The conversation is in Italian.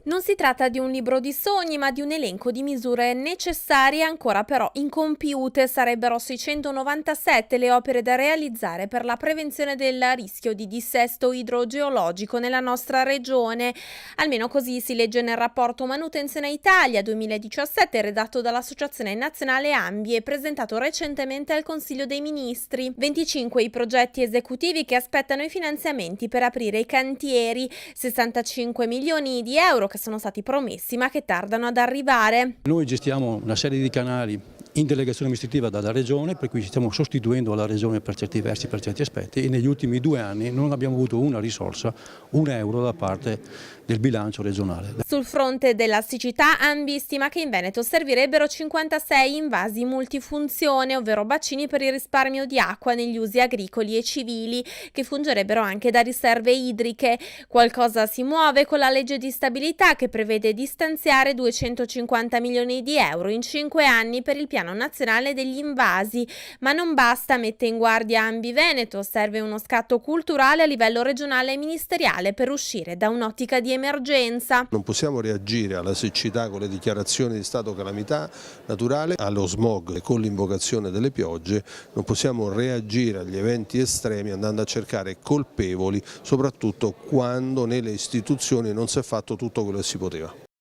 Non si tratta di un libro di sogni, ma di un elenco di misure necessarie ancora però incompiute. Sarebbero 697 le opere da realizzare per la prevenzione del rischio di dissesto idrogeologico nella nostra regione. Almeno così si legge nel rapporto Manutenzione Italia 2017 redatto dall'Associazione Nazionale Ambi e presentato recentemente al Consiglio dei Ministri. 25 i progetti esecutivi che aspettano i finanziamenti per aprire i cantieri, 65 milioni di euro che sono stati promessi ma che tardano ad arrivare. Noi gestiamo una serie di canali in delegazione amministrativa dalla Regione, per cui ci stiamo sostituendo alla Regione per certi versi, per certi aspetti, e negli ultimi 2 anni non abbiamo avuto una risorsa, un euro da parte del bilancio regionale. Sul fronte della siccità, Ambi stima che in Veneto servirebbero 56 invasi multifunzione, ovvero bacini per il risparmio di acqua negli usi agricoli e civili, che fungerebbero anche da riserve idriche. Qualcosa si muove con la legge di stabilità che prevede di stanziare 250 milioni di euro in 5 anni per il piano nazionale degli invasi, ma non basta, mette in guardia Ambi Veneto, serve uno scatto culturale a livello regionale e ministeriale per uscire da un'ottica di emergenza. Non possiamo reagire alla siccità con le dichiarazioni di stato calamità naturale, allo smog con l'invocazione delle piogge, non possiamo reagire agli eventi estremi andando a cercare colpevoli, soprattutto quando nelle istituzioni non si è fatto tutto quello che si poteva.